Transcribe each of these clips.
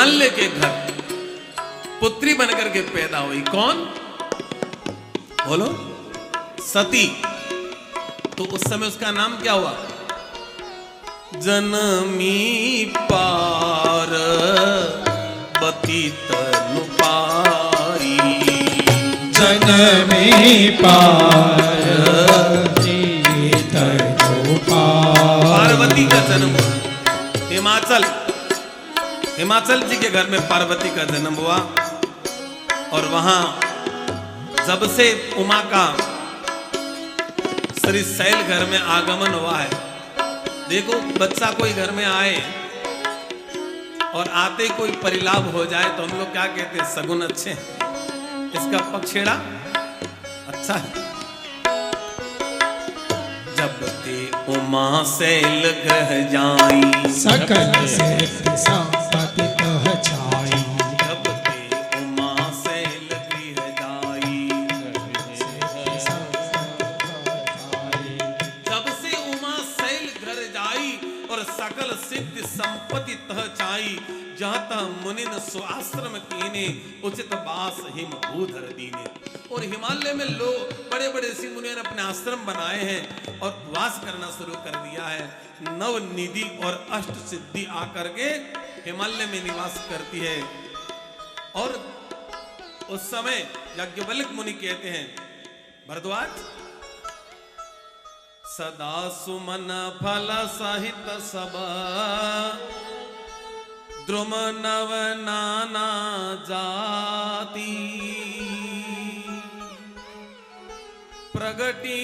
हिमालय के घर पुत्री बनकर के पैदा हुई। कौन? बोलो। सती। तो उस समय उसका नाम क्या हुआ? जनमी पार्वती तनु पारी। जनमी पार्वती तनु पारी। पार्वती का जन्म हुआ हिमाचल जी के घर में पार्वती का जन्म हुआ। और वहां जब से उमा का श्री शैल घर में आगमन हुआ है। देखो, बच्चा कोई घर में आए और आते कोई परिलाभ हो जाए तो हम लोग क्या कहते हैं? सगुन अच्छे हैं, इसका पक्षेड़ा अच्छा है। जब ते उमा शैल ग्रह जाई, सकल सिद्ध संपत्ति कह छाई। जब ते उमा शैल गृह जाई, जब से उमा शैल घर जाई और सकल सिद्ध संपत्ति तह चाई। जहाँ तह मुनिन स्वाश्रम कीने, उचित बास हिम भूधर दीने। और हिमालय में लोग बड़े बड़े ऋषि मुनियों ने अपने आश्रम बनाए हैं और वास करना शुरू कर दिया है। नव निधि और अष्ट सिद्धि आकर के हिमालय में निवास करती है। और उस समय याज्ञवल्क्य मुनि कहते हैं, भरद्वाज, सदा सुमन फल सहित सब, द्रुम नव नाना जाति। प्रगटी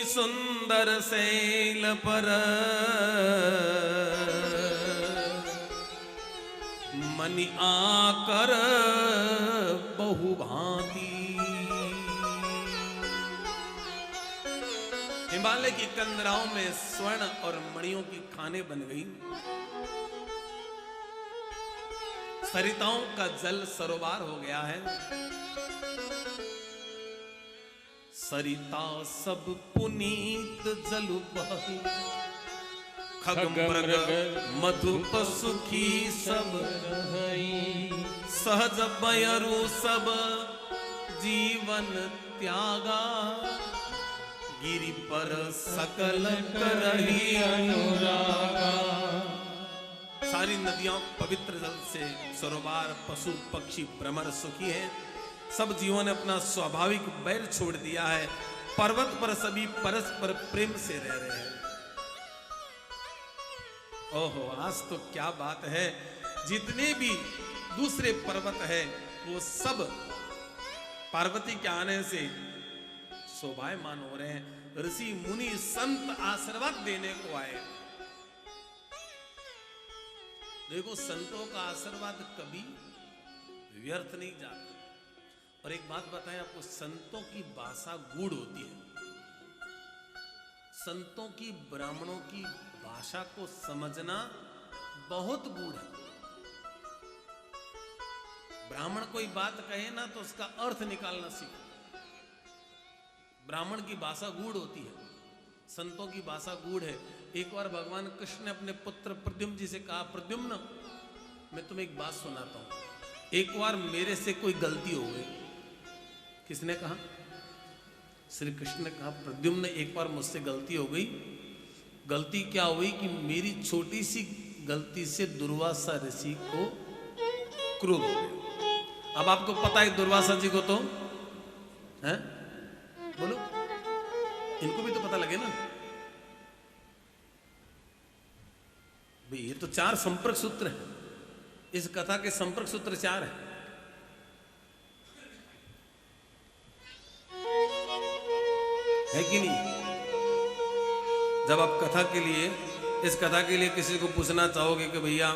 सुंदर शैल पर, मनि आकर बहुभांति। हिमालय की कंदराओं में स्वर्ण और मणियों की खानें बन गई। सरिताओं का जल सरोवर हो गया है। सरिता सब पुनीत जलु बहि, खगमृग मधुप सुखी सब। सहज बयरु सब जीवन त्यागा, गिरि पर सकल करही अनुरागा। सारी नदियां पवित्र जल से सरोवर, पशु पक्षी भ्रमर सुखी है। सब जीवों ने अपना स्वाभाविक बैर छोड़ दिया है। पर्वत पर सभी परस्पर प्रेम से रह रहे हैं। ओहो, आज तो क्या बात है। जितने भी दूसरे पर्वत है वो सब पार्वती के आने से शोभायमान हो रहे हैं। ऋषि मुनि संत आशीर्वाद देने को आए। देखो, संतों का आशीर्वाद कभी व्यर्थ नहीं जाता। और एक बात बताएं आपको, संतों की भाषा गूढ़ होती है। संतों की, ब्राह्मणों की भाषा को समझना बहुत गूढ़ है। ब्राह्मण कोई बात कहे ना तो उसका अर्थ निकालना सीखो। ब्राह्मण की भाषा गूढ़ होती है, संतों की भाषा गूढ़ है। एक बार भगवान कृष्ण ने अपने पुत्र प्रद्युम्न जी से कहा, प्रद्युम्न, मैं तुम्हें एक बात सुनाता हूं। एक बार मेरे से कोई गलती हो गई। किसने कहा? श्री कृष्ण ने कहा, प्रद्युम्न, एक बार मुझसे गलती हो गई। गलती क्या हुई कि मेरी छोटी सी गलती से दुर्वासा ऋषि को क्रोध हो गया। अब आपको पता है दुर्वासा जी को तो है, बोलो, इनको भी तो पता लगे ना भाई। ये तो 4 संपर्क सूत्र है। इस कथा के संपर्क सूत्र 4 है। है कि नहीं? जब आप कथा के लिए, इस कथा के लिए किसी को पूछना चाहोगे कि भैया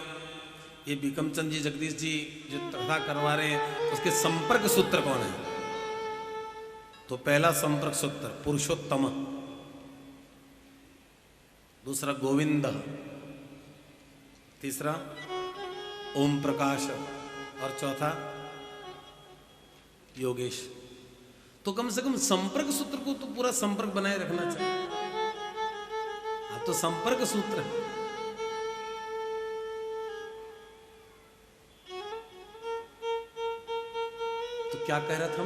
ये बिकमचंद जी, जगदीश जी जो कथा करवा रहे हैं, उसके संपर्क सूत्र कौन है? तो पहला संपर्क सूत्र पुरुषोत्तम, दूसरा गोविंद, तीसरा ओम प्रकाश और चौथा योगेश। तो कम से कम संपर्क सूत्र को तो पूरा संपर्क बनाए रखना चाहिए। अब तो संपर्क सूत्र है। क्या कह रहा था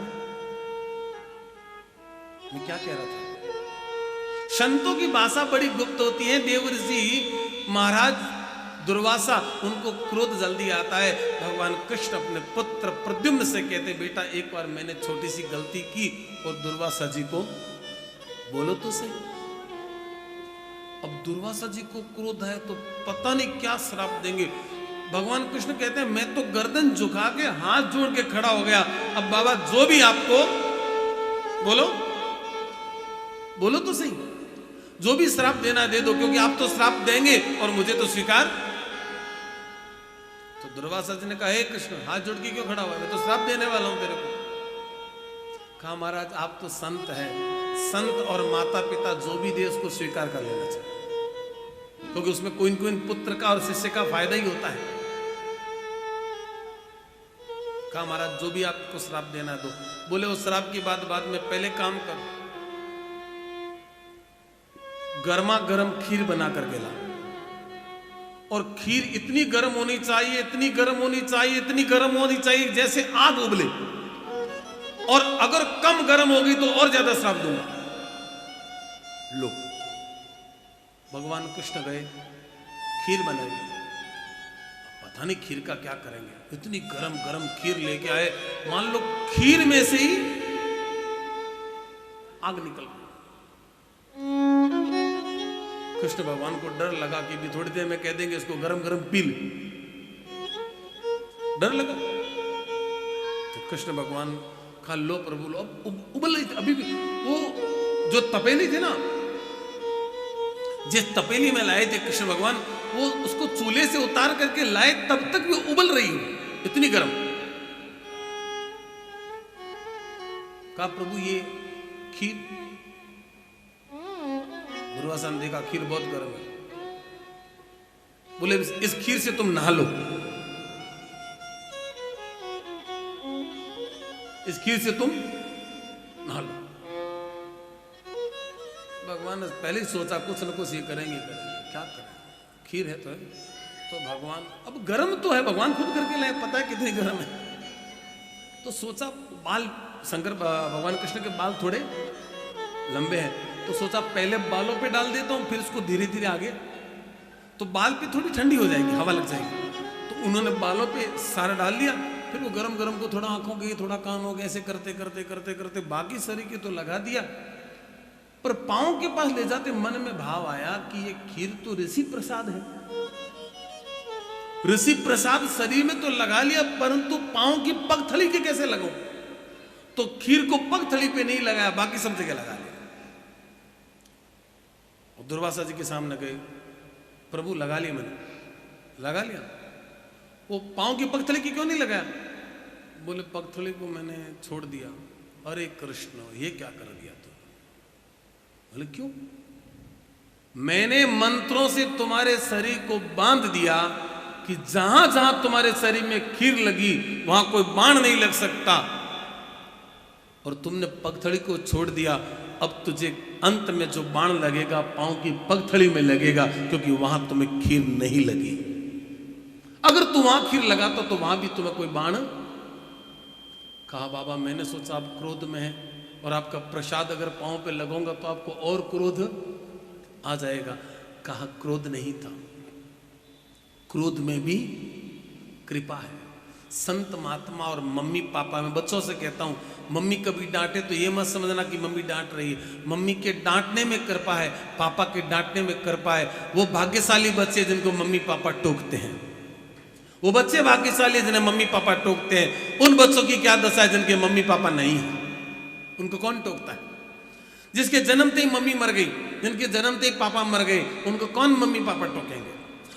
मैं क्या कह रहा था? संतों की भाषा बड़ी गुप्त होती है। देवर्षि महाराज दुर्वासा, उनको क्रोध जल्दी आता है। भगवान कृष्ण अपने पुत्र प्रद्युम्न से कहते, बेटा एक बार मैंने छोटी सी गलती की और दुर्वासा जी को बोलो तो सही। अब दुर्वासा जी को क्रोध है तो पता नहीं क्या श्राप देंगे। भगवान कृष्ण कहते हैं, मैं तो गर्दन झुका के हाथ जोड़ के खड़ा हो गया। अब बाबा जो भी आपको बोलो तो सही, जो भी श्राप देना दे दो, क्योंकि आप तो श्राप देंगे और मुझे तो स्वीकार। तो दुर्वासा जी ने कहा, हे कृष्ण हाथ जोड़ के क्यों खड़ा हुआ है? मैं तो श्राप देने वाला हूं तेरे को। कहा, महाराज आप तो संत हैं, संत और माता पिता जो भी दे उसको स्वीकार कर लेना चाहिए, क्योंकि उसमें कोई न कोई पुत्र का और शिष्य का फायदा ही होता है। कहा, महाराज जो भी आपको श्राप देना दो। बोले, उस श्राप की बाद में पहले काम कर, गर्मा गर्म खीर बना कर ला, और खीर इतनी गर्म होनी चाहिए, इतनी गर्म होनी चाहिए, इतनी गर्म होनी चाहिए जैसे आग उबले, और अगर कम गर्म होगी तो और ज्यादा श्राप दूंगा। लो, भगवान कृष्ण गए, खीर बनाई। पता नहीं खीर का क्या करेंगे, इतनी गरम गरम खीर लेके आए, मान लो खीर में से ही आग निकल गई। कृष्ण भगवान को डर लगा कि भी थोड़ी देर में कह देंगे इसको गरम गरम पी ले, डर लगा। तो कृष्ण भगवान कहा, लो प्रभु लो। अब उबल रही थी अभी भी, वो जो तपेली थी ना, जिस तपेली में लाए थे कृष्ण भगवान, वो उसको चूल्हे से उतार करके लाए, तब तक वो उबल रही हो, इतनी गर्म। कहा, प्रभु ये खीर। दुर्वासा ने देखा खीर बहुत गर्म है। बोले, इस खीर से तुम नहा लो, इस खीर से तुम नहा लो। भगवान ने पहले ही सोचा कुछ न कुछ ये करेंगे, क्या करें, खीर है तो भगवान अब गर्म तो है, भगवान खुद करके लाए, पता है कितनी गर्म है। तो सोचा बाल, शंकर भगवान कृष्ण के बाल थोड़े लंबे हैं, तो सोचा पहले बालों पे डाल देता हूं, फिर इसको धीरे धीरे आगे, तो बाल पे थोड़ी ठंडी हो जाएगी, हवा लग जाएगी। तो उन्होंने बालों पे सारा डाल दिया, फिर वो गरम गरम को थोड़ा आंखों के, थोड़ा कानों के, ऐसे करते करते करते करते बाकी शरीर के तो लगा दिया, पर पांव के पास ले जाते मन में भाव आया कि ये खीर तो ऋषि प्रसाद है। ऋषि प्रसाद शरीर में तो लगा लिया, परंतु पांव की पगथली के कैसे लगाऊं? तो खीर को पगथली पे नहीं लगाया, बाकी सब जगह लगा लिया। दुर्वासा जी के सामने गए, प्रभु लगा लिया, मैंने लगा लिया। वो पांव की पगथली की क्यों नहीं लगाया? बोले, पगथली को मैंने छोड़ दिया। अरे कृष्ण, ये क्या कर दिया तू? बोले, क्यों? मैंने मंत्रों से तुम्हारे शरीर को बांध दिया कि जहां जहां तुम्हारे शरीर में खीर लगी वहां कोई बाण नहीं लग सकता, और तुमने पगथली को छोड़ दिया। अब तुझे अंत में जो बाण लगेगा पांव की पगथली में लगेगा, क्योंकि वहां तुम्हें खीर नहीं लगी। अगर तू वहां खीर लगाता तो वहां भी तुम्हें कोई बाण। कहा, बाबा मैंने सोचा आप क्रोध में है, और आपका प्रसाद अगर पांव पे लगाऊंगा तो आपको और क्रोध आ जाएगा। कहा, क्रोध नहीं था, क्रोध में भी कृपा है। संत महात्मा और मम्मी पापा, मैं बच्चों से कहता हूं, मम्मी कभी डांटे तो ये मत समझना कि मम्मी डांट रही है। मम्मी के डांटने में कृपा है, पापा के डांटने में कृपा है। वो भाग्यशाली बच्चे जिनको मम्मी पापा टोकते हैं, वो बच्चे भाग्यशाली जिन्हें मम्मी पापा टोकते हैं। उन बच्चों की क्या दशा है जिनके मम्मी पापा नहीं है? उनको कौन टोकता है? जिसके जन्मते ही मम्मी मर गई, जिनके जन्मते ही पापा मर गए, उनको कौन मम्मी पापा टोकेंगे?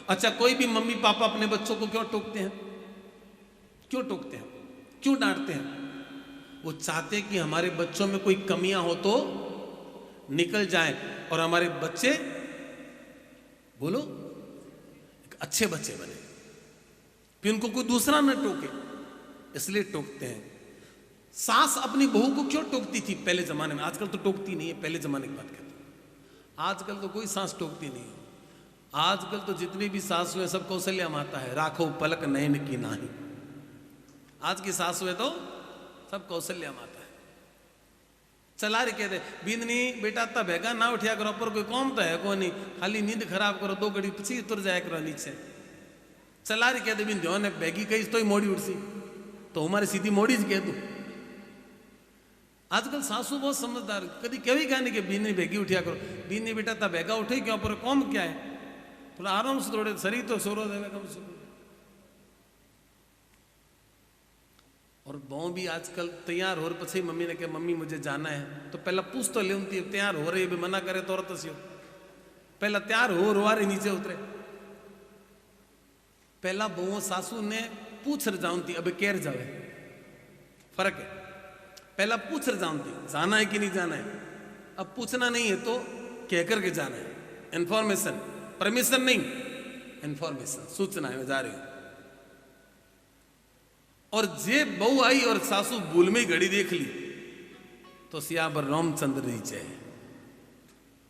अच्छा, कोई भी मम्मी पापा अपने बच्चों को क्यों टोकते हैं? क्यों टोकते हैं? क्यों डांटते हैं? वो चाहते हैं कि हमारे बच्चों में कोई कमियां हो तो निकल जाएं, और हमारे बच्चे बोलो अच्छे बच्चे बने, फिर उनको कोई दूसरा न टोके, इसलिए टोकते हैं। सास अपनी बहू को क्यों टोकती थी पहले जमाने में? आजकल तो टोकती नहीं है, पहले जमाने की बात कहता हूं। आजकल तो कोई सास टोकती नहीं है। आजकल तो जितनी भी सासु है सब कौशल्या माता है, राखो पलक नयन की नाही। आज की सासु है तो सब कौशल्या माता है। चला रही कहते बिंदनी बेटा तब हैगा ना उठिया करो पर कोई कौम तो है को नहीं, खाली नींद खराब करो 2 घड़ी पीछे तुर जाया करो नीचे। चला रही कहते बिन ध्यान है बैगी कही तो ही मोड़ी उठसी तो हमारी सीधी मोड़ी ज कह दू। आजकल सासू बहुत समझदार, कभी कभी कहा नहीं कि बीनी बेगी उठिया करो, बीनी बेटा तब बेगा उठे क्यों पर कौन क्या है, थोड़ा आराम से थोड़े शरीर तो सोरो देवे कम से। और बहु भी आजकल तैयार हो पछी मम्मी ने कहा मम्मी मुझे जाना है तो पहला पूछ तो ले तैयार हो रही, मना करे तो पहला तैयार हो रुआरी नीचे उतरे। पहला बहु सासू ने पूछ र जाऊंती अब केर जावे, फर्क है। पहला पूछ र जाऊंती जाना है कि नहीं जाना है, अब पूछना नहीं है तो कह करके जाना है। इंफॉर्मेशन, परमिशन नहीं, इंफॉर्मेशन, सूचना है मैं जा रही हूं। और जे बहू आई और सासू भूल में घड़ी देख ली तो सियावर रामचंद्र नीचे है।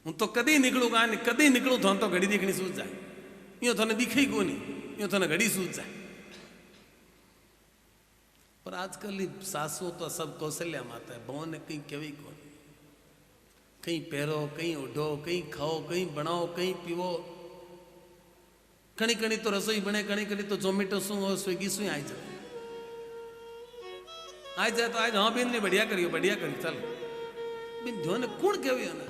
हूं तो कदी निकलूंगा नहीं, कदी निकलू तो घड़ी देखनी सूझ जाए, यूं थोने दिखे ही को नहीं, यूं थोने घड़ी सूझ जाए। पर आजकल सासू तो सब कौशल्या माता है, बहु ने कहीं केवी को, कहीं पैरो, कहीं उठो, कहीं खाओ, कहीं बनाओ, कहीं पीवो। कणी कणी तो रसोई बने, कणी कणी तो जोमेटो सु और स्विगी सु आई जाए, आज जाए तो आज हाँ बिन ने बढ़िया करियो, बढ़िया करी चल बिन जो ने कौन केवी है ना।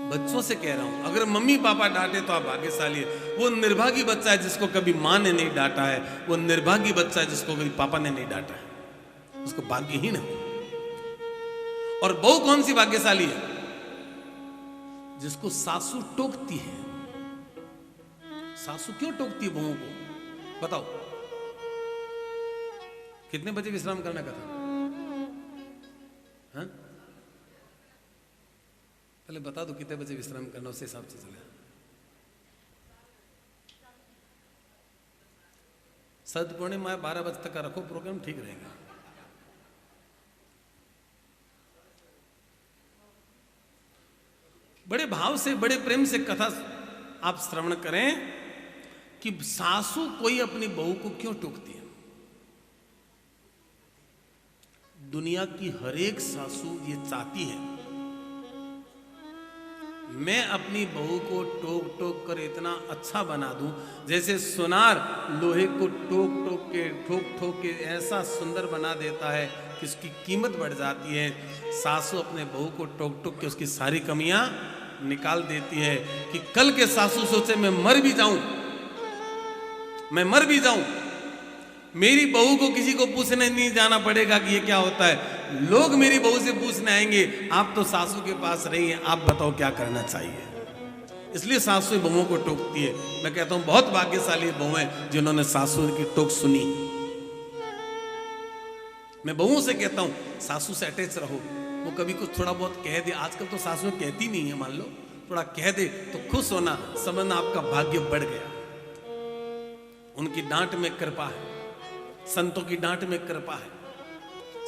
बच्चों से कह रहा हूं, अगर मम्मी पापा डांटे तो आप भाग्यशाली है। वो निर्भागी बच्चा है जिसको कभी माँ ने नहीं डांटा है, वो निर्भागी बच्चा है जिसको कभी पापा ने नहीं डांटा है, उसको भाग्यहीन है। और बहू कौन सी भाग्यशाली है, जिसको सासू टोकती है। सासू क्यों टोकती है बहुओं को बताओ? कितने बजे विश्राम करने का था? हाँ? पहले बता दो कितने बजे विश्राम करना, उस हिसाब से चले। सदपूर्णिमा 12 बजे तक का रखो प्रोग्राम, ठीक रहेगा। बड़े भाव से, बड़े प्रेम से कथा आप श्रवण करें कि सासू कोई अपनी बहू को क्यों टोकती है। दुनिया की हर एक सासू ये चाहती है मैं अपनी बहू को टोक टोक कर इतना अच्छा बना दूं, जैसे सुनार लोहे को टोक टोक के, ठोक ठोक के ऐसा सुंदर बना देता है कि उसकी कीमत बढ़ जाती है। सासू अपने बहू को टोक टोक के उसकी सारी कमियां निकाल देती है कि कल के सासू सोचे मैं मर भी जाऊं, मैं मर भी जाऊं, मेरी बहू को किसी को पूछने नहीं जाना पड़ेगा कि ये क्या होता है। लोग मेरी बहू से पूछने आएंगे आप तो सासू के पास रही हैं, आप बताओ क्या करना चाहिए। इसलिए सासू बहुओं को टोकती है। मैं कहता हूं बहुत भाग्यशाली बहुएं जिन्होंने सासू की टोक सुनी। मैं बहुओं से कहता हूं सासू से अटैच रहो, वो कभी कुछ थोड़ा बहुत कह दे, आजकल तो सासू कहती नहीं है, मान लो थोड़ा कह दे तो खुश होना, समझना आपका भाग्य बढ़ गया। उनकी डांट में कृपा है, संतों की डांट में कृपा है,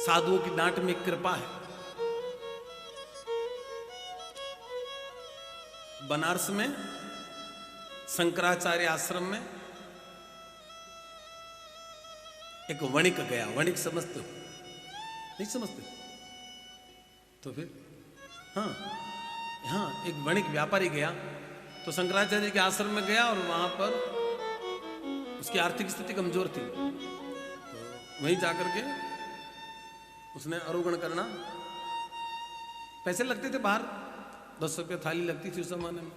साधुओं की डांट में कृपा है। बनारस में शंकराचार्य आश्रम में एक वणिक गया। वणिक समझते हो? नहीं समझते? तो फिर हाँ एक वणिक व्यापारी गया तो शंकराचार्य के आश्रम में गया और वहां पर उसकी आर्थिक स्थिति कमजोर थी, तो वहीं जाकर के उसने आरोगण करना। पैसे लगते थे बाहर, 10 रुपये थाली लगती थी उस जमाने में।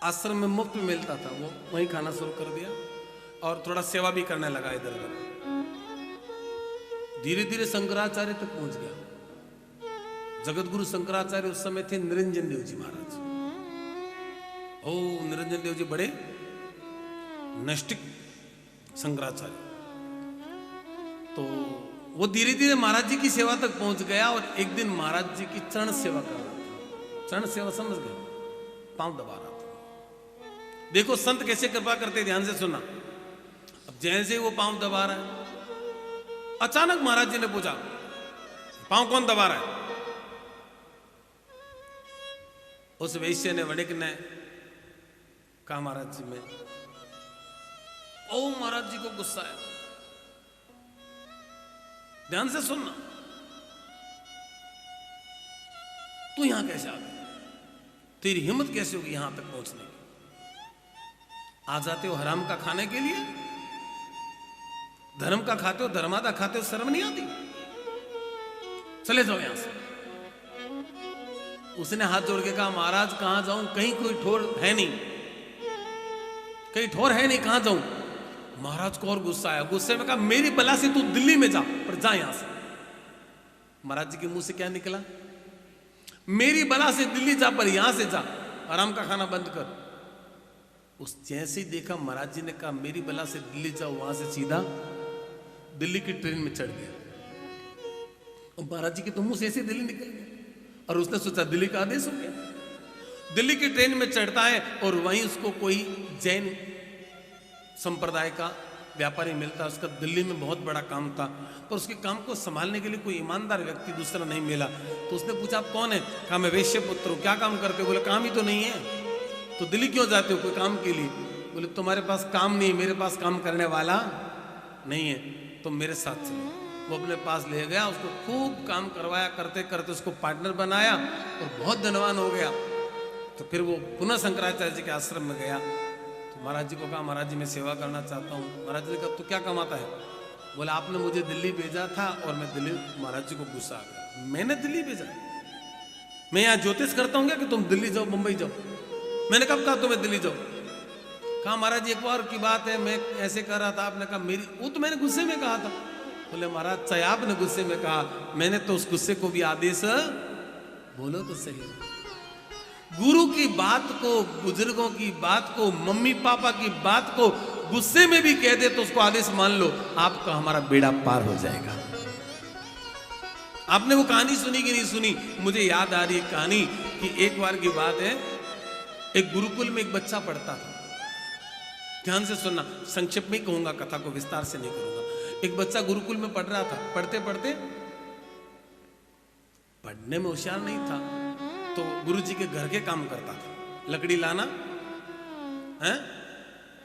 आश्रम में मुफ्त में मिलता था, वो वहीं खाना शुरू कर दिया और थोड़ा सेवा भी करने लगा इधर उधर। धीरे धीरे शंकराचार्य तक पहुंच गया। जगत गुरु शंकराचार्य उस समय थे निरंजन देव जी महाराज। ओ निरंजन देव जी बड़े नैष्टिक शंकराचार्य। तो वो धीरे धीरे महाराज जी की सेवा तक पहुंच गया और एक दिन महाराज जी की चरण सेवा कर रहा था। चरण सेवा समझ गए? पांव दबा रहा था। देखो संत कैसे कृपा करते, ध्यान से सुनना। अब जैसे वो पांव दबा रहा है, अचानक महाराज जी ने पूछा पांव कौन दबा रहा है? उस वैश्य ने वणिक ने कहा महाराज जी में, ओ महाराज जी को गुस्सा आया, ध्यान से सुनना, तू यहां कैसे आ गया, तेरी हिम्मत कैसे होगी यहां तक पहुंचने की, आ जाते हो हराम का खाने के लिए, धर्म का खाते हो, धर्मादा खाते हो, शर्म नहीं आती, चले जाओ यहां से। उसने हाथ जोड़ के कहा महाराज कहां जाऊं, कहीं कोई ठोर है नहीं, कहीं ठोर है नहीं, कहां जाऊं। महाराज को और गुस्सा आया, गुस्से में कहा मेरी बला से तू दिल्ली में जा, पर जा यहां से। महाराज जी के मुंह से क्या निकला, मेरी बला से दिल्ली जा पर यहां से जा, आराम का खाना बंद कर। उस जैसे ही देखा महाराज जी ने कहा मेरी बला से दिल्ली जाओ, वहां से सीधा दिल्ली की ट्रेन में चढ़ गया। और महाराज जी के तो मुंह से ऐसे दिल्ली निकल गया, और उसने सोचा दिल्ली का आदेश हो गया। दिल्ली की ट्रेन में चढ़ता है और वहीं उसको कोई जैन संप्रदाय का व्यापारी मिलता है, उसका दिल्ली में बहुत बड़ा काम था, पर उसके काम को संभालने के लिए कोई ईमानदार व्यक्ति दूसरा नहीं मिला। तो उसने पूछा आप कौन है, कहा मैं वैश्य पुत्र हूं, क्या काम करते हो, बोले काम ही तो नहीं है, तो दिल्ली क्यों जाते हो, कोई काम के लिए, बोले तुम्हारे पास काम नहीं, मेरे पास काम करने वाला नहीं है, तुम मेरे साथ चलो। वो अपने पास ले गया, उसको खूब काम करवाया, करते करते उसको पार्टनर बनाया और बहुत धनवान हो गया। तो फिर वो पुनः शंकराचार्य जी के आश्रम में गया, तो महाराज जी को कहा महाराज जी मैं सेवा करना चाहता हूँ। महाराज जी ने कहा तू क्या कमाता है, बोला आपने मुझे दिल्ली भेजा था और मैं दिल्ली, महाराज जी को गुस्सा आ गया, मैंने दिल्ली भेजा, मैं यहाँ ज्योतिष करता हूँ क्या कि तुम दिल्ली जाओ मुंबई जाओ, मैंने कब कहा तुम्हें दिल्ली जाओ। कहा महाराज जी एक बार की बात है, मैं ऐसे कर रहा था, आपने कहा मेरी, वो तो मैंने गुस्से में कहा था। बोले महाराज चाहे आपने गुस्से में कहा, मैंने तो उस गुस्से को भी आदेश, बोलो तो सही, गुरु की बात को, बुजुर्गों की बात को, मम्मी पापा की बात को गुस्से में भी कह दे तो उसको आदेश मान लो, आपका हमारा बेड़ा पार हो जाएगा। आपने वो कहानी सुनी कि नहीं सुनी, मुझे याद आ रही है कहानी कि एक बार की बात है, एक गुरुकुल में एक बच्चा पढ़ता था, ध्यान से सुनना, संक्षिप्त में कहूंगा, कथा को विस्तार से नहीं करूंगा। एक बच्चा गुरुकुल में पढ़ रहा था, पढ़ते पढ़ते पढ़ने में होशियार नहीं था, तो गुरुजी के घर के काम करता था, लकड़ी लाना है,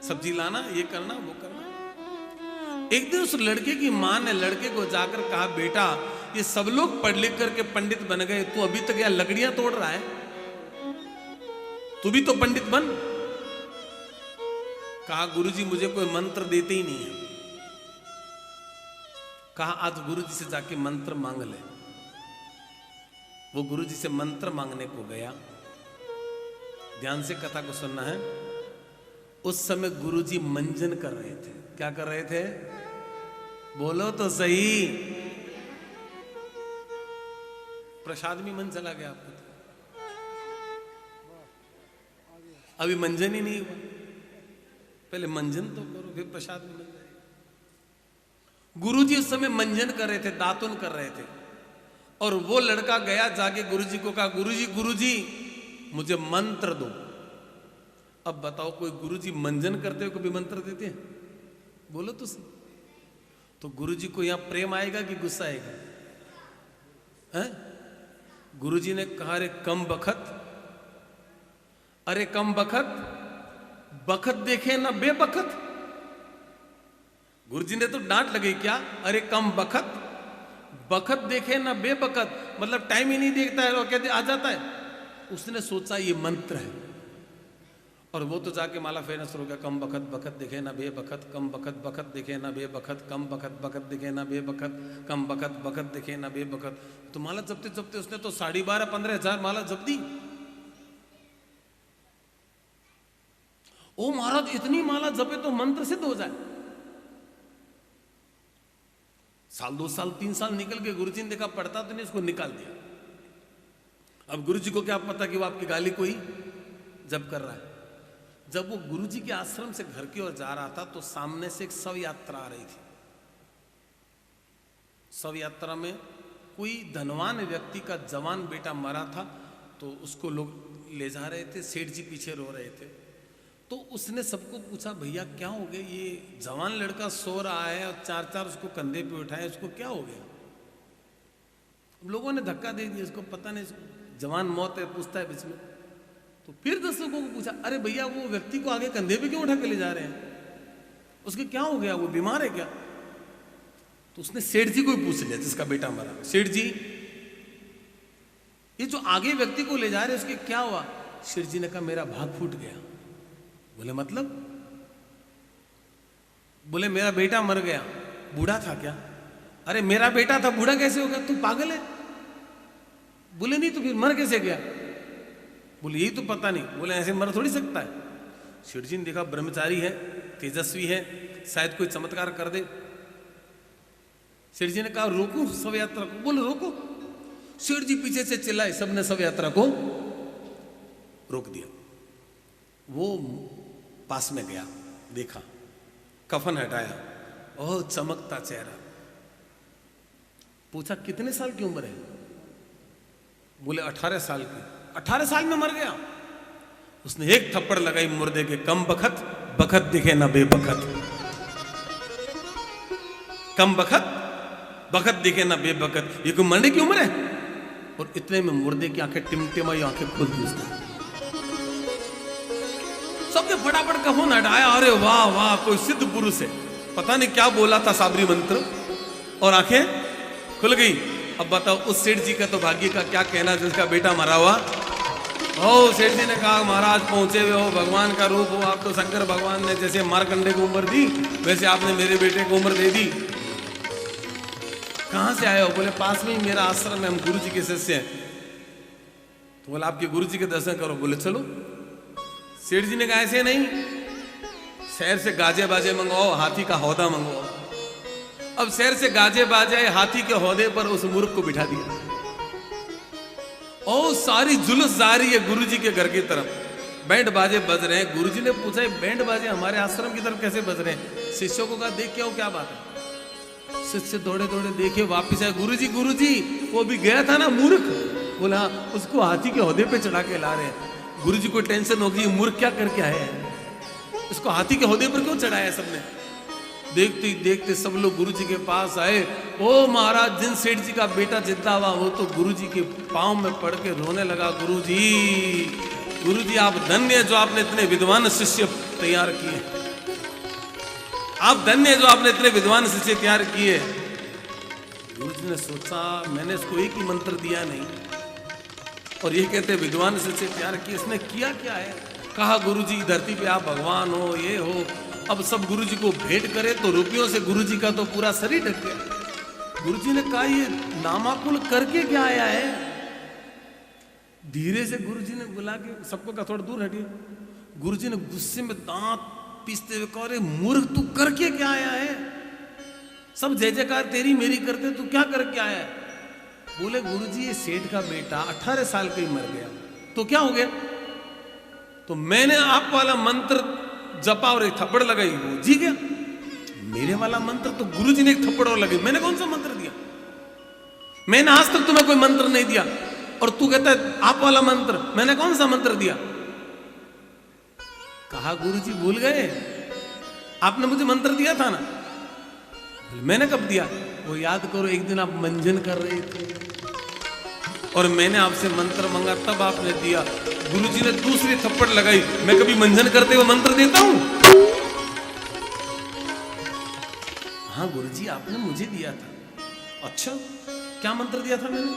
सब्जी लाना, ये करना वो करना। एक दिन उस लड़के की मां ने लड़के को जाकर कहा बेटा ये सब लोग पढ़ लिख करके पंडित बन गए, तू अभी तक यहाँ लकड़ियां तोड़ रहा है, तू भी तो पंडित बन। कहा गुरुजी मुझे कोई मंत्र देते ही नहीं है। कहा आज गुरुजी से जाके मंत्र मांग ले। वो गुरुजी से मंत्र मांगने को गया, ध्यान से कथा को सुनना है। उस समय गुरुजी मंजन कर रहे थे, क्या कर रहे थे, बोलो तो सही, प्रसाद में मन चला गया आपको, अभी मंजन ही नहीं हुआ, पहले मंजन तो करो फिर प्रसाद में मिल जाएगा। गुरुजी उस समय मंजन कर रहे थे, दातुन कर रहे थे, और वो लड़का गया जाके गुरुजी को कहा गुरुजी मुझे मंत्र दो। अब बताओ कोई गुरुजी मंजन करते हुए कभी मंत्र देते हैं, बोलो तो सही। तो गुरुजी को यहां प्रेम आएगा कि गुस्सा आएगा, हैं? गुरुजी ने कहा अरे कम बखत, अरे कम बखत, बखत देखे ना बेबखत। गुरुजी ने तो डांट लगी क्या, अरे कम बखत, बखत देखे ना बेबखत, मतलब टाइम ही नहीं देखता है और कहते आ जाता है। उसने सोचा ये मंत्र है, और वो तो जाके माला फेरना शुरू किया, कम बखत बखत दिखे ना बेबखत, कम बखत बखत दिखे ना बेबखत, कम बखत बखत दिखे ना बेबखत, कम बखत बखत दिखे ना बेबखत। तो माला जपते जपते उसने तो 12,500-15,000 माला जप दी। ओ महाराज इतनी माला जपे तो मंत्र सिद्ध हो जाए। साल 2 साल 3 साल निकल के, गुरुजी ने देखा पढ़ता तो नहीं, उसको निकाल दिया। अब गुरुजी को क्या पता कि वो आपकी गाली कोई जब कर रहा है। जब वो गुरुजी के आश्रम से घर की ओर जा रहा था तो सामने से एक शव यात्रा आ रही थी। शव यात्रा में कोई धनवान व्यक्ति का जवान बेटा मरा था, तो उसको लोग ले जा रहे थे, सेठ जी पीछे रो रहे थे। तो उसने सबको पूछा भैया क्या हो गया, ये जवान लड़का सो रहा है और 4-4 उसको कंधे पे उठाए, उसको क्या हो गया। लोगों ने धक्का दे दिया, इसको पता नहीं, जवान मौत है, पूछता है बीच में। तो फिर दर्शकों को पूछा, अरे भैया वो व्यक्ति को आगे कंधे पे क्यों उठा के ले जा रहे हैं, उसके क्या हो गया, वो बीमार है क्या? तो उसने सेठ जी को ही पूछ लिया जिसका बेटा मरा, सेठ जी ये जो आगे व्यक्ति को ले जा रहे हैं उसके क्या हुआ? सेठ जी ने कहा मेरा भाग फूट गया। बोले मतलब? बोले मेरा बेटा मर गया। बूढ़ा था क्या? अरे मेरा बेटा था, बूढ़ा कैसे हो गया? तू पागल है? बोले नहीं तो फिर मर कैसे गया? बोले यही तो पता नहीं। बोले ऐसे मर थोड़ी सकता है। सेठ जी ने देखा ब्रह्मचारी है, तेजस्वी है, शायद कोई चमत्कार कर दे। सेठ जी ने कहा रोको शव यात्रा को। बोले रोको। सेठ जी पीछे से चिल्लाए, सबने शव यात्रा को रोक दिया। वो पास में गया, देखा, कफन हटाया, ओह चमकता चेहरा। पूछा कितने साल की उम्र है? बोले 18 साल की। 18 साल में मर गया? उसने एक थप्पड़ लगाई मुर्दे के, कम बखत, बखत दिखे ना बेबखत, कम बखत, बखत दिखे ना बेबखत। ये कोई मरने की उम्र है? और इतने में मुर्दे की आंखें टिमटिमाई, आंखें खुल गई उसने। सबने फटाफट कफन हटाया। अरे वाह वाह, कोई सिद्ध पुरुष है, पता नहीं क्या बोला था साबरी मंत्र, और आंखें खुल गई। अब बताओ उस सेठ जी का तो भाग्य का क्या कहना जिसका बेटा मरा हुआ। ओ सेठ जी ने कहा महाराज पहुंचे हुए हो, भगवान का रूप हो आप तो। शंकर भगवान ने जैसे मार्कंडे को उम्र दी वैसे आपने मेरे बेटे को उम्र दे दी। कहां से आए हो? बोले पास में ही मेरा आश्रम है, हम गुरु जी के शिष्य हैं। तो बोला आपके गुरु जी के दर्शन करो। बोले चलो। सेठ जी ने कहा ऐसे नहीं, शहर से गाजे बाजे मंगवाओ, हाथी का हौदा मंगवाओ। अब शहर से गाजे बाजे हाथी के हौदे पर उस मूर्ख को बिठा दिया। और सारी जुलूस जा रही है गुरुजी के घर की तरफ, बैंड बाजे बज रहे हैं। गुरुजी ने पूछा बैंड बाजे हमारे आश्रम की तरफ कैसे बज रहे हैं? शिष्यों को कहा देख के आओ क्या बात है। शिष्य दौड़े दौड़े देखे, वापिस आए। गुरुजी गुरुजी वो भी गया था ना मूर्ख। बोला उसको हाथी के हौदे पे चढ़ा के ला रहे हैं। गुरुजी को टेंशन होगी, मूर्ख क्या करके आए हैं, उसको हाथी के हौदे पर क्यों चढ़ाया सबने? देखते ही देखते सब लोग गुरुजी के पास आए। ओ महाराज जिन सेठ जी का बेटा जिंदा हुआ वो तो गुरुजी के पांव में पड़ के रोने लगा। गुरुजी आप धन्य है जो आपने इतने विद्वान शिष्य तैयार किए, आप धन्य है जो आपने इतने विद्वान शिष्य तैयार किए। गुरुजी ने सोचा मैंने इसको एक ही मंत्र दिया नहीं और ये कहते विद्वान शिष्य तैयार किए, इसने किया क्या है? कहा गुरुजी धरती पे आप भगवान हो, ये हो। अब सब गुरुजी को भेंट करे तो रुपयों से गुरुजी का तो पूरा शरीर ढक गया। गुरुजी ने कहा ये नामाकुल करके क्या आया है? धीरे से गुरुजी ने बुला के सबको कहा थोड़ा दूर हटिए। गुरुजी ने गुस्से में दांत पीसते हुए कहा मूर्ख तू करके क्या आया है? सब जय जयकार तेरी मेरी करते, तू क्या करके आया है? बोले गुरुजी ये सेठ का बेटा 18 साल का ही मर गया। तो क्या हो गया? तो मैंने आप वाला मंत्र जपा और एक थप्पड़ लगाई, वो जी गया। मेरे वाला मंत्र तो गुरुजी ने एक थप्पड़ और लगाई, मैंने कौन सा मंत्र दिया? मैंने आज तक तुम्हें कोई मंत्र नहीं दिया और तू कहता है आप वाला मंत्र, मैंने कौन सा मंत्र दिया? कहा गुरुजी भूल गए, आपने मुझे मंत्र दिया था ना। मैंने कब दिया? वो याद करो एक दिन आप मंजन कर रहे थे और मैंने आपसे मंत्र मांगा तब आपने दिया। गुरुजी ने दूसरी थप्पड़ लगाई। मैं कभी मंजन करते हुए मंत्र देता हूं? हाँ गुरुजी आपने मुझे दिया था। अच्छा क्या मंत्र दिया था मैंने?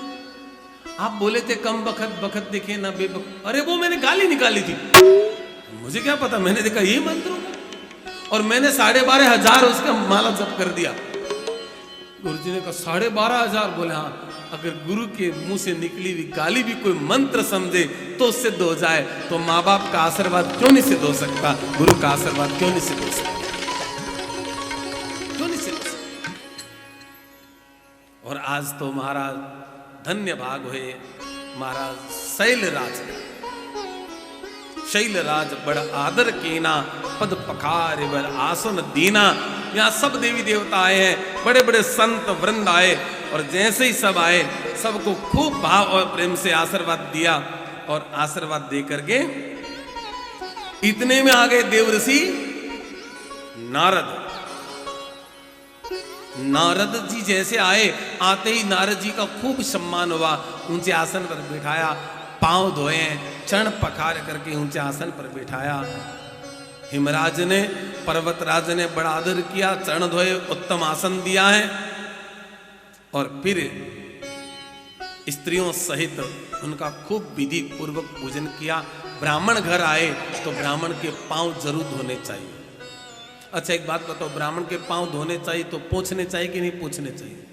आप बोले थे कम बखत बखत दिखे ना बेबखत। अरे वो मैंने गाली निकाली थी, मुझे क्या पता, मैंने देखा ये मंत्र होगा और मैंने 12,500 उसका माला जप कर दिया। गुरुजी ने कहा 12,500? बोले हाँ। अगर गुरु के मुंह से निकली हुई गाली भी कोई मंत्र समझे तो सिद्ध हो जाए, तो माँ बाप का आशीर्वाद क्यों नहीं सिद्ध हो सकता? गुरु का आशीर्वाद क्यों नहीं सिद्ध हो सकता? क्यों नहीं सिद्ध हो सकता? और आज तो महाराज धन्य भाग हुए महाराज शैलराज का। शैलराज बड़ आदर कीना, पद पखार बर आसन दीना। यहाँ सब देवी देवता आए हैं, बड़े बड़े संत वृंद आए और जैसे ही सब आए सबको खूब भाव और प्रेम से आशीर्वाद दिया और आशीर्वाद दे करके इतने में आ गए देवर्षि नारद। नारद जी जैसे आए, आते ही नारद जी का खूब सम्मान हुआ, ऊंचे आसन पर बिठाया पांव धोए, चरण पखार करके ऊंचे आसन पर बिठाया। हिमराज ने, पर्वतराज ने बड़ा आदर किया, चरण धोए, उत्तम आसन दिया है और फिर स्त्रियों सहित उनका खूब विधि पूर्वक पूजन किया। ब्राह्मण घर आए तो ब्राह्मण के पांव जरूर धोने चाहिए। अच्छा एक बात बताओ, ब्राह्मण के पांव धोने चाहिए तो पोंछने चाहिए कि नहीं पोंछने चाहिए?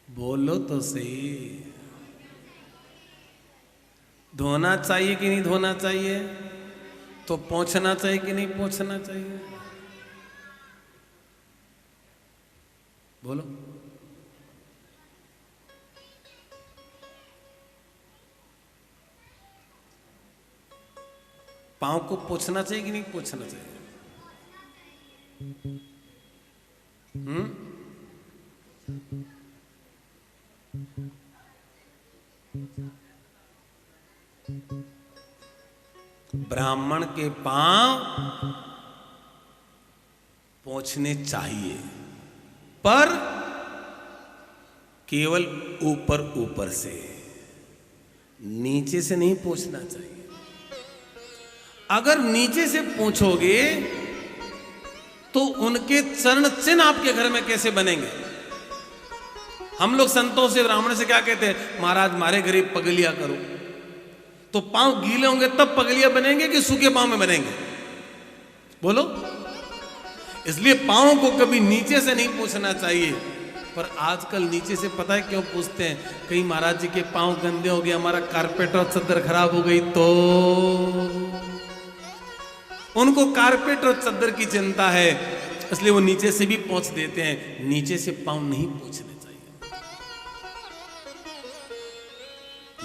बोलो तो सही। धोना चाहिए कि नहीं धोना चाहिए? तो पोंछना चाहिए कि नहीं पोंछना चाहिए? बोलो। पांव को पोंछना चाहिए कि नहीं पोंछना चाहिए? ब्राह्मण के पांव पोंछने चाहिए, पर केवल ऊपर ऊपर से, नीचे से नहीं पोंछना चाहिए। अगर नीचे से पोंछोगे तो उनके चरण चिन्ह आपके घर में कैसे बनेंगे? हम लोग संतों से, ब्राह्मण से क्या कहते हैं? महाराज मारे गरीब पगलिया करो। तो पांव गीले होंगे तब पगलिया बनेंगे कि सूखे पांव में बनेंगे? बोलो। इसलिए पांव को कभी नीचे से नहीं पोंछना चाहिए। पर आजकल नीचे से पता है क्यों पूछते हैं? कहीं महाराज जी के पांव गंदे हो गए, हमारा कारपेट और चद्दर खराब हो गई तो उनको कारपेट और चद्दर की चिंता है, इसलिए वो नीचे से भी पोंछ देते हैं। नीचे से पांव नहीं पोंछने चाहिए।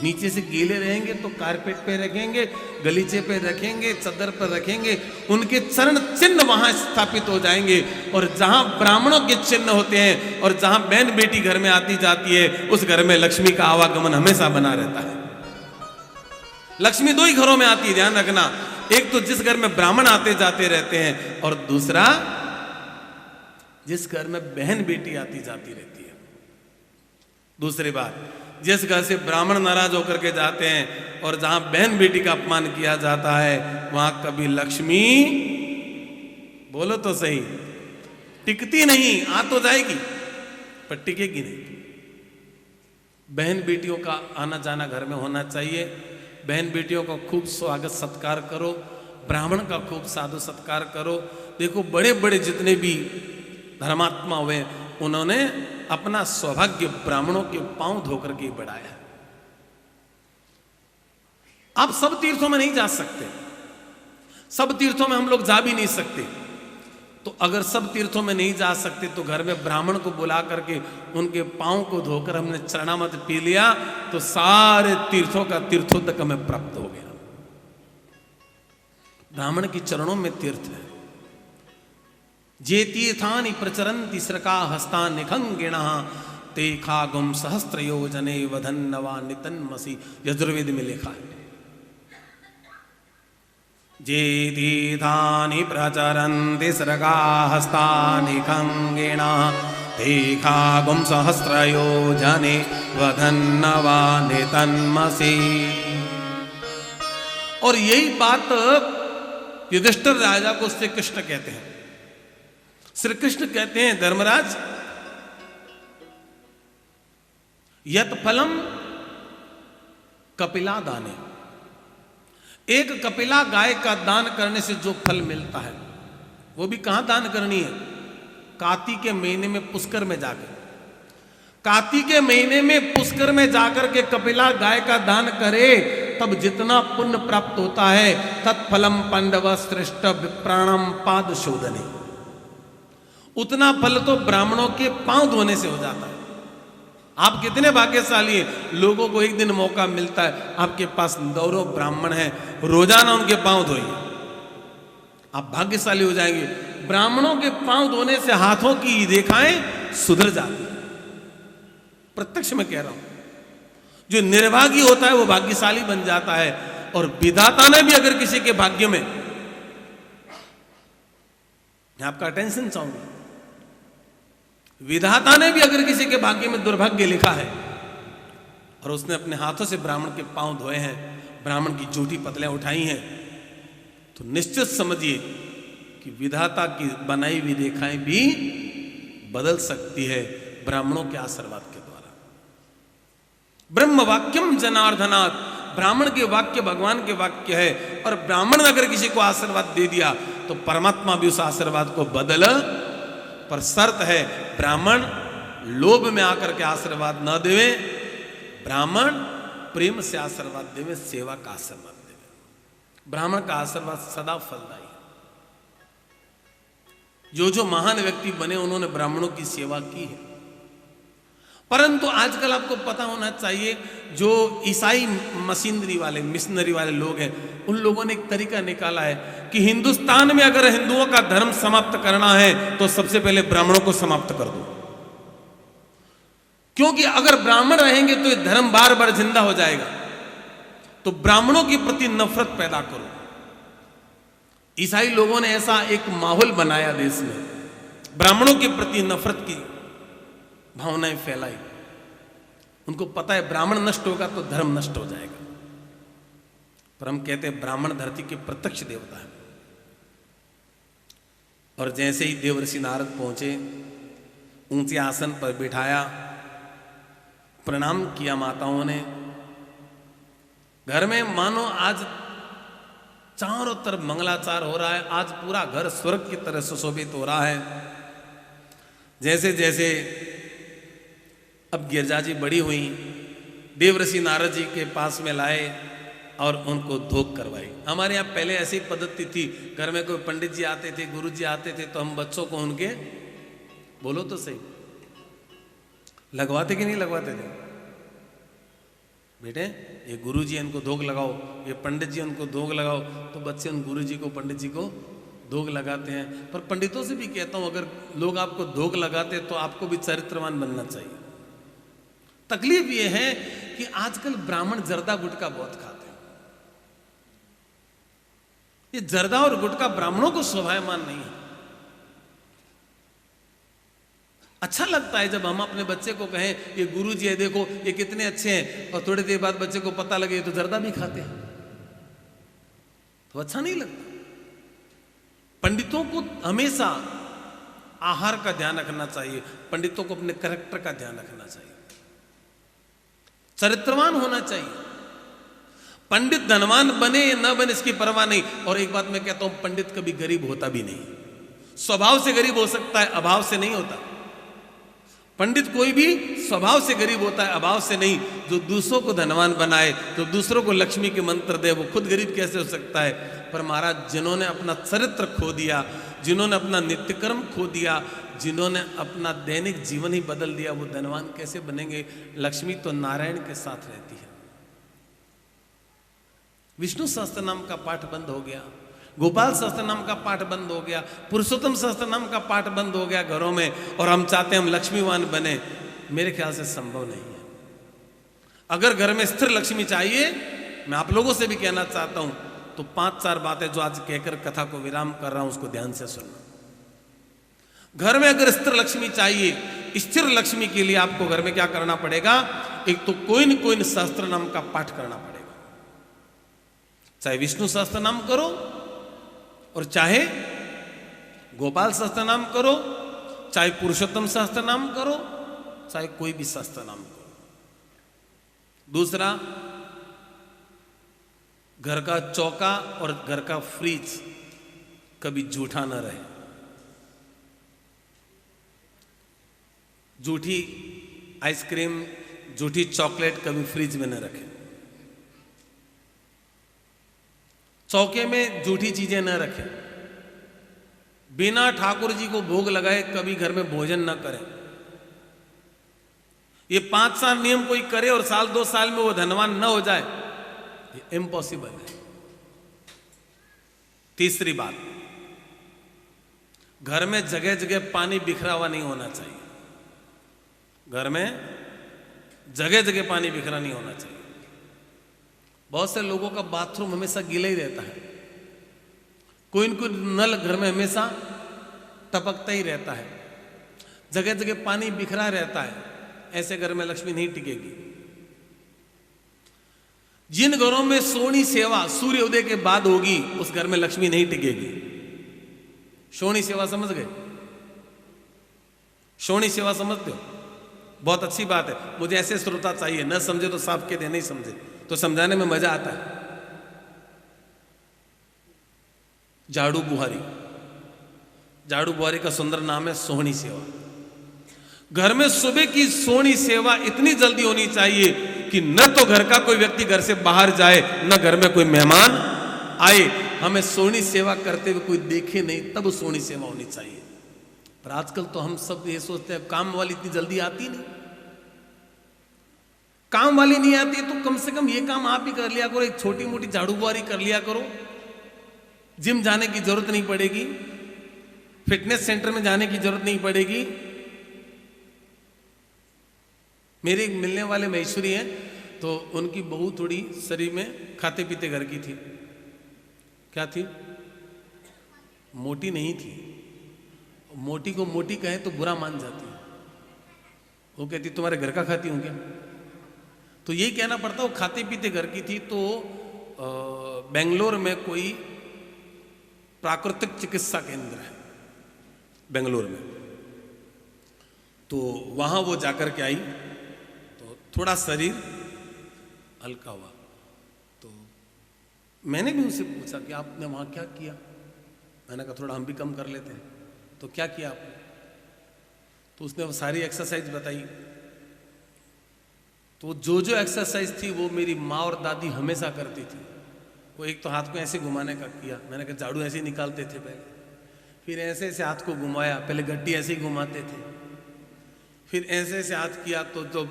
नीचे से गीले रहेंगे तो कारपेट पे रखेंगे, गलीचे पे रखेंगे, चद्दर पर रखेंगे, उनके चरण चिन्ह वहां स्थापित हो जाएंगे। और जहां ब्राह्मणों के चिन्ह होते हैं और जहां बहन बेटी घर में आती जाती है, उस घर में लक्ष्मी का आवागमन हमेशा बना रहता है। लक्ष्मी दो ही घरों में आती है, ध्यान रखना। एक तो जिस घर में ब्राह्मण आते जाते रहते हैं, और दूसरा जिस घर में बहन बेटी आती जाती रहती है। दूसरी बात, जिस घर से ब्राह्मण नाराज होकर के जाते हैं और जहां बहन बेटी का अपमान किया जाता है, वहां कभी लक्ष्मी, बोलो तो सही, टिकती नहीं। आ तो जाएगी पर टिकेगी नहीं। बहन बेटियों का आना जाना घर में होना चाहिए। बहन बेटियों का खूब स्वागत सत्कार करो, ब्राह्मण का खूब साधु सत्कार करो। देखो बड़े बड़े जितने भी धर्मात्मा हुए, उन्होंने अपना सौभाग्य ब्राह्मणों के पांव धोकर के बढ़ाया। आप सब तीर्थों में नहीं जा सकते, सब तीर्थों में हम लोग जा भी नहीं सकते। तो अगर सब तीर्थों में नहीं जा सकते तो घर में ब्राह्मण को बुला करके उनके पांव को धोकर हमने चरणामृत पी लिया तो सारे तीर्थों का तीर्थोदक हमें प्राप्त हो गया। ब्राह्मण के चरणों में तीर्थ है। जे तीर्थानि प्रचरन्ति स्रका हस्ता निखंगिण ते खागुम सहस्त्र योजने वधन्नवा नितन्मसी, यजुर्वेद में लिखा है। जे तीर्थानि प्रचरन्ति स्रका हस्ता निखंगिण ते खागुम सहस्त्र योजने वधन्नवा नितन्मसी। और यही बात युधिष्ठिर राजा को श्री कृष्ण कहते हैं। श्री कृष्ण कहते हैं, धर्मराज, यत फलम कपिला दाने, एक कपिला गाय का दान करने से जो फल मिलता है वो भी कहां दान करनी है? कार्तिक के महीने में पुष्कर में जाकर, कार्तिक के महीने में पुष्कर में जाकर के कपिला गाय का दान करे, तब जितना पुण्य प्राप्त होता है, तत्फलम पांडव श्रेष्ठ विप्राणम पाद शोधने, उतना फल तो ब्राह्मणों के पांव धोने से हो जाता है। आप कितने भाग्यशाली हैं, लोगों को एक दिन मौका मिलता है, आपके पास दौरो ब्राह्मण है, रोजाना उनके पांव धोइए, आप भाग्यशाली हो जाएंगे। ब्राह्मणों के पांव धोने से हाथों की रेखाएं सुधर जाती है। प्रत्यक्ष में कह रहा हूं। जो निर्भागी होता है वो भाग्यशाली बन जाता है। और विधाता ने भी अगर किसी के भाग्य में, मैं आपका अटेंशन चाहूंगा, विधाता ने भी अगर किसी के भाग्य में दुर्भाग्य लिखा है और उसने अपने हाथों से ब्राह्मण के पांव धोए हैं, ब्राह्मण की जूठी पतलें उठाई हैं, तो निश्चित समझिए कि विधाता की बनाई हुई रेखाएं भी बदल सकती है ब्राह्मणों के आशीर्वाद के द्वारा। ब्रह्म वाक्यम जनार्दनात्, ब्राह्मण के वाक्य भगवान के वाक्य है, और ब्राह्मण ने अगर किसी को आशीर्वाद दे दिया तो परमात्मा भी उस आशीर्वाद को बदल, पर शर्त है ब्राह्मण लोभ में आकर के आशीर्वाद न देवे, ब्राह्मण प्रेम से आशीर्वाद देवे, सेवा का आशीर्वाद देवे। ब्राह्मण का आशीर्वाद सदा फलदायी है। जो महान व्यक्ति बने उन्होंने ब्राह्मणों की सेवा की है। परंतु आजकल आपको पता होना चाहिए, जो ईसाई मशीनरी वाले, मिशनरी वाले लोग हैं, उन लोगों ने एक तरीका निकाला है कि हिंदुस्तान में अगर हिंदुओं का धर्म समाप्त करना है तो सबसे पहले ब्राह्मणों को समाप्त कर दो, क्योंकि अगर ब्राह्मण रहेंगे तो ये धर्म बार बार जिंदा हो जाएगा। तो ब्राह्मणों के प्रति नफरत पैदा करो। ईसाई लोगों ने ऐसा एक माहौल बनाया देश में, ब्राह्मणों के प्रति नफरत की भावनाएं फैलाई। उनको पता है ब्राह्मण नष्ट होगा तो धर्म नष्ट हो जाएगा। पर हम कहते हैं ब्राह्मण धरती के प्रत्यक्ष देवता है। और जैसे ही देवर्षि नारद पहुंचे, ऊंचे आसन पर बिठाया, प्रणाम किया माताओं ने। घर में मानो आज चारों तरफ मंगलाचार हो रहा है, आज पूरा घर स्वर्ग की तरह सुशोभित हो रहा है। जैसे जैसे अब गिरजा जी बड़ी हुई, देवर्षि नारद जी के पास में लाए और उनको धोख करवाई। हमारे यहाँ पहले ऐसी पद्धति थी, घर में कोई पंडित जी आते थे, गुरु जी आते थे, तो हम बच्चों को उनके, बोलो तो सही, लगवाते कि नहीं लगवाते थे? बेटे ये गुरु जी इनको धोख लगाओ, ये पंडित जी उनको धोख लगाओ, तो बच्चे उन गुरु जी को, पंडित जी को धोख लगाते हैं। पर पंडितों से भी कहता हूं, अगर लोग आपको धोख लगाते तो आपको भी चरित्रवान बनना चाहिए। तकलीफ ये है कि आजकल ब्राह्मण जर्दा गुटखा बहुत खाते हैं। ये जर्दा और गुटखा ब्राह्मणों को शोभायमान नहीं है। अच्छा लगता है जब हम अपने बच्चे को कहें ये गुरु जी है, देखो ये कितने अच्छे हैं, और थोड़ी देर बाद बच्चे को पता लगे तो जर्दा भी खाते हैं, तो अच्छा नहीं लगता। पंडितों को हमेशा आहार का ध्यान रखना चाहिए, पंडितों को अपने कैरेक्टर का ध्यान रखना चाहिए, चरित्रवान होना चाहिए। पंडित धनवान बने या न बने इसकी परवाह नहीं। और एक बात मैं कहता हूं, पंडित कभी गरीब होता भी नहीं। स्वभाव से गरीब हो सकता है, अभाव से नहीं होता। पंडित कोई भी स्वभाव से गरीब होता है, अभाव से नहीं। जो दूसरों को धनवान बनाए, जो दूसरों को लक्ष्मी के मंत्र दे, वो खुद गरीब कैसे हो सकता है? पर महाराज जिन्होंने अपना चरित्र खो दिया, जिन्होंने अपना नित्यकर्म खो दिया, जिन्होंने अपना दैनिक जीवन ही बदल दिया, वो धनवान कैसे बनेंगे? लक्ष्मी तो नारायण के साथ रहती है। विष्णु सहस्त्र नाम का पाठ बंद हो गया, गोपाल सहस्त्र नाम का पाठ बंद हो गया, पुरुषोत्तम सहस्त्र नाम का पाठ बंद हो गया घरों में, और हम चाहते हैं हम लक्ष्मीवान बने। मेरे ख्याल से संभव नहीं है। अगर घर में स्थिर लक्ष्मी चाहिए, मैं आप लोगों से भी कहना चाहता हूं, तो 5-4 बातें जो आज कहकर कथा को विराम कर रहा हूं उसको ध्यान से सुनना। घर में अगर स्थिर लक्ष्मी चाहिए, स्थिर लक्ष्मी के लिए आपको घर में क्या करना पड़ेगा? एक तो कोई न कोई सहस्त्र नाम का पाठ करना पड़ेगा। चाहे विष्णु सहस्त्र नाम करो, और चाहे गोपाल सहस्त्र नाम करो, चाहे पुरुषोत्तम सहस्त्र नाम करो, चाहे कोई भी सहस्त्र नाम करो। दूसरा, घर का चौका और घर का फ्रिज कभी जूठा न रहे। जूठी आइसक्रीम, जूठी चॉकलेट कभी फ्रिज में न रखें। चौके में जूठी चीजें न रखें। बिना ठाकुर जी को भोग लगाए कभी घर में भोजन न करें। ये 5 साल नियम कोई करे और साल 2 साल में वो धनवान न हो जाए, ये इम्पॉसिबल है। तीसरी बात, घर में जगह जगह पानी बिखरा हुआ नहीं होना चाहिए। घर में जगह जगह पानी बिखरा नहीं होना चाहिए। बहुत से लोगों का बाथरूम हमेशा गीला ही रहता है, कोई न कोई नल घर में हमेशा टपकता ही रहता है। जगह जगह पानी बिखरा रहता है, ऐसे घर में लक्ष्मी नहीं टिकेगी। जिन घरों में सोनी सेवा सूर्योदय के बाद होगी उस घर में लक्ष्मी नहीं टिकेगी। सोनी सेवा समझ गए? सोनी सेवा समझते हो? बहुत अच्छी बात है। मुझे ऐसे श्रोता चाहिए, न समझे तो साफ के दे, नहीं समझे तो समझाने में मजा आता है। झाड़ू बुहारी, झाड़ू बुहारी का सुंदर नाम है सोहनी सेवा। घर में सुबह की सोहनी सेवा इतनी जल्दी होनी चाहिए कि न तो घर का कोई व्यक्ति घर से बाहर जाए, न घर में कोई मेहमान आए, हमें सोहनी सेवा करते हुए कोई देखे नहीं, तब सोहनी सेवा होनी चाहिए। पर आजकल तो हम सब ये सोचते हैं काम वाली इतनी जल्दी आती नहीं, काम वाली नहीं आती तो कम से कम ये काम आप ही कर लिया करो, एक छोटी मोटी झाड़ू बुहारी कर लिया करो। जिम जाने की जरूरत नहीं पड़ेगी, फिटनेस सेंटर में जाने की जरूरत नहीं पड़ेगी। मेरे एक मिलने वाले महेश्वरी हैं, तो उनकी बहू थोड़ी शरीर में खाते पीते घर की थी। क्या थी? मोटी नहीं थी। मोटी को मोटी कहे तो बुरा मान जाती है। वो कहती तुम्हारे घर का खाती हूं क्या? तो यही कहना पड़ता, वो खाते पीते घर की थी। तो बेंगलोर में कोई प्राकृतिक चिकित्सा केंद्र है बेंगलोर में, तो वहां वो जाकर के आई, तो थोड़ा शरीर हल्का हुआ। तो मैंने भी उनसे पूछा कि आपने वहां क्या किया? मैंने कहा थोड़ा हम भी कम कर लेते हैं। तो क्या किया आपने? तो उसने वो सारी एक्सरसाइज बताई। तो जो जो एक्सरसाइज थी वो मेरी माँ और दादी हमेशा करती थी। वो एक तो हाथ को ऐसे घुमाने का किया, मैंने कहा झाड़ू ऐसे ही निकालते थे पहले, फिर ऐसे ऐसे हाथ को घुमाया, पहले गड्डी ऐसे ही घुमाते थे, फिर ऐसे ऐसे हाथ किया, तो जो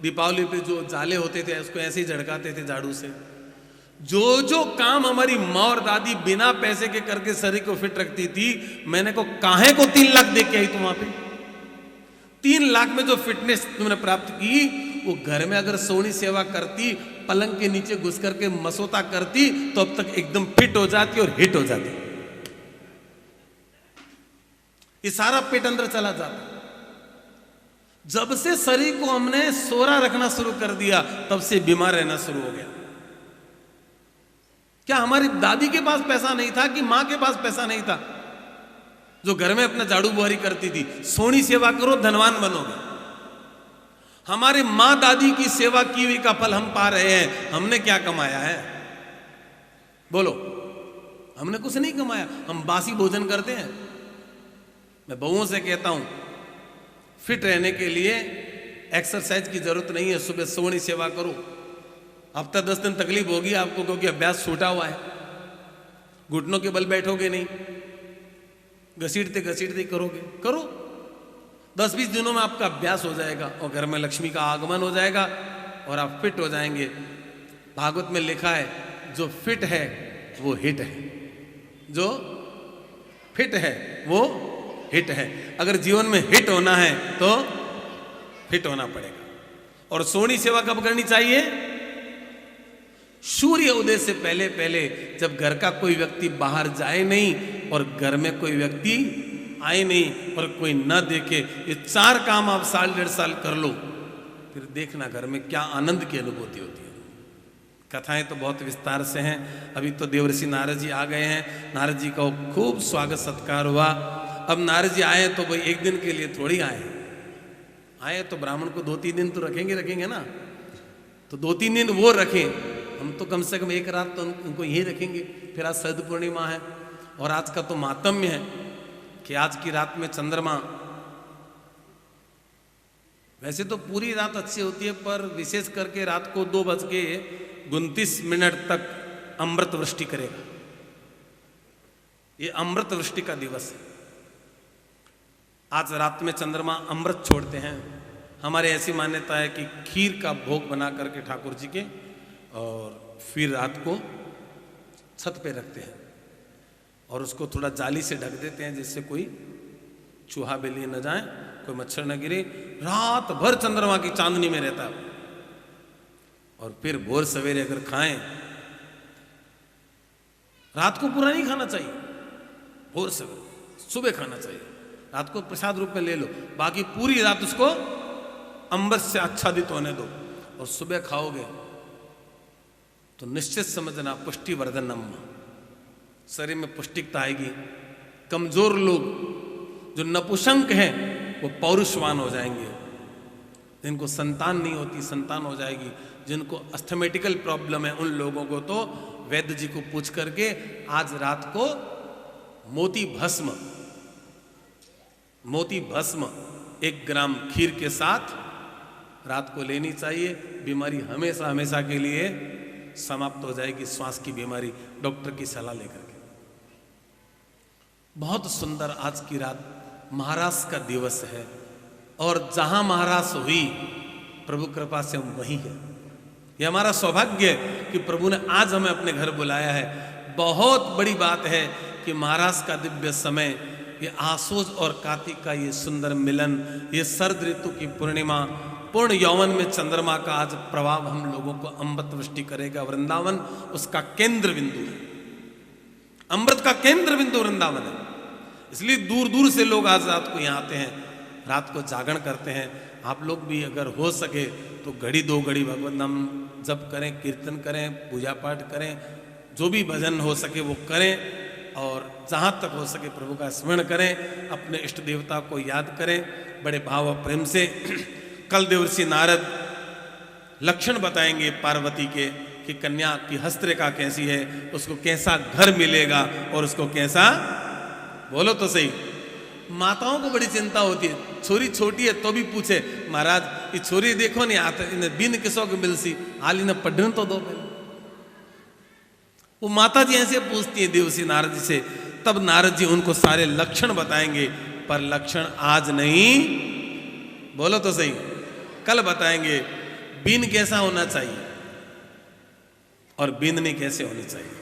दीपावली पे जो जाले होते थे उसको ऐसे ही झड़काते थे झाड़ू से। जो जो काम हमारी माँ और दादी बिना पैसे के करके शरीर को फिट रखती थी, मैंने को काहे को 3 लाख दे के आई तुम वहां पे? 3 लाख में जो फिटनेस तुमने प्राप्त की, वो घर में अगर सोहनी सेवा करती, पलंग के नीचे घुस करके मसोता करती, तो अब तक एकदम फिट हो जाती और हिट हो जाती। ये सारा पेट अंदर चला जाता। जब से शरीर को हमने सोरा रखना शुरू कर दिया, तब से बीमार रहना शुरू हो गया। क्या हमारी दादी के पास पैसा नहीं था कि मां के पास पैसा नहीं था जो घर में अपना झाड़ू बुहारी करती थी? सोहनी सेवा करो, धनवान बनोगे। हमारे मां दादी की सेवा की हुई का फल हम पा रहे हैं। हमने क्या कमाया है? बोलो, हमने कुछ नहीं कमाया। हम बासी भोजन करते हैं। मैं बहुओं से कहता हूं, फिट रहने के लिए एक्सरसाइज की जरूरत नहीं है, सुबह सोहनी सेवा करो। हफ्ता 10 दिन तकलीफ होगी आपको, क्योंकि अभ्यास छूटा हुआ है। घुटनों के बल बैठोगे नहीं, घसीटते घसीटते करोगे, करो। 10-20 दिनों में आपका अभ्यास हो जाएगा और घर में लक्ष्मी का आगमन हो जाएगा और आप फिट हो जाएंगे। भागवत में लिखा है, जो फिट है वो हिट है, जो फिट है वो हिट है। अगर जीवन में हिट होना है तो फिट होना पड़ेगा। और सोहनी सेवा कब करनी चाहिए? सूर्य उदय से पहले पहले, जब घर का कोई व्यक्ति बाहर जाए नहीं और घर में कोई व्यक्ति आए नहीं और कोई न देखे। ये 4 काम आप 1.5 साल कर लो, फिर देखना घर में क्या आनंद की अनुभूति होती है। कथाएं तो बहुत विस्तार से हैं। अभी तो देवर्षि नारद जी आ गए हैं, नारद जी का खूब स्वागत सत्कार हुआ। अब नारद जी आए तो भाई एक दिन के लिए थोड़ी आए तो ब्राह्मण को 2-3 दिन तो रखेंगे ना, तो 2-3 दिन वो रखें। हम तो कम से कम 1 रात तो उनको यही रखेंगे। फिर आज शरद पूर्णिमा है और आज का तो मातम्य है कि आज की रात में चंद्रमा, वैसे तो पूरी रात अच्छी होती है, पर विशेष करके रात को 2:29 तक अमृत वृष्टि करेगा। ये अमृत वृष्टि का दिवस है। आज रात में चंद्रमा अमृत छोड़ते हैं। हमारे ऐसी मान्यता है कि खीर का भोग बना करके ठाकुर जी के, और फिर रात को छत पे रखते हैं और उसको थोड़ा जाली से ढक देते हैं, जिससे कोई चूहा बिल्ली न जाए, कोई मच्छर न गिरे। रात भर चंद्रमा की चांदनी में रहता है। और फिर भोर सवेरे अगर खाएं, रात को पूरा नहीं खाना चाहिए, भोर सवेरे सुबह खाना चाहिए। रात को प्रसाद रूप में ले लो, बाकी पूरी रात उसको अमृत से आच्छादित होने दो, और सुबह खाओगे तो निश्चित समझना पुष्टिवर्धनम, शरीर में पुष्टिकता आएगी। कमजोर लोग जो नपुंसक हैं वो पौरुषवान हो जाएंगे, जिनको संतान नहीं होती संतान हो जाएगी, जिनको अस्थमेटिकल प्रॉब्लम है उन लोगों को तो वैद्य जी को पूछ करके आज रात को मोती भस्म 1 ग्राम खीर के साथ रात को लेनी चाहिए। बीमारी हमेशा हमेशा के लिए समाप्त हो जाएगी, श्वास की बीमारी, डॉक्टर की सलाह लेकर के। बहुत सुंदर आज की रात महारास का दिवस है, और जहां महारास हुई प्रभु कृपा से हम वहीं हैं। यह हमारा सौभाग्य है कि प्रभु ने आज हमें अपने घर बुलाया है। बहुत बड़ी बात है कि महाराज का दिव्य समय, ये आसोज और कार्तिक का ये सुंदर मिलन, ये शरद ऋतु की पूर्णिमा, पूर्ण यौवन में चंद्रमा का आज प्रभाव हम लोगों को अमृत वृष्टि करेगा। वृंदावन उसका केंद्र बिंदु है, अमृत का केंद्र बिंदु वृंदावन है। इसलिए दूर दूर से लोग आज रात को यहाँ आते हैं, रात को जागरण करते हैं। आप लोग भी अगर हो सके तो घड़ी 2 घड़ी भगवत नाम जप करें, कीर्तन करें, पूजा पाठ करें, जो भी भजन हो सके वो करें, और जहाँ तक हो सके प्रभु का स्मरण करें, अपने इष्ट देवता को याद करें बड़े भाव और प्रेम से। कल देवर्षि नारद लक्षण बताएंगे पार्वती के कि कन्या की हस्तरेखा कैसी है, उसको कैसा घर मिलेगा और उसको कैसा, बोलो तो सही। माताओं को बड़ी चिंता होती है, छोरी छोटी है तो भी पूछे महाराज ये छोरी देखो नहीं आते इन्हें बिन किसों को मिलसी, हाल इन्हें पढ़ने तो दो पहले। वो माता जी ऐसे पूछती है देवर्षि नारद जी से, तब नारद जी उनको सारे लक्षण बताएंगे, पर लक्षण आज नहीं, बोलो तो सही, कल बताएंगे। बीन कैसा होना चाहिए और बींदनी कैसे होनी चाहिए,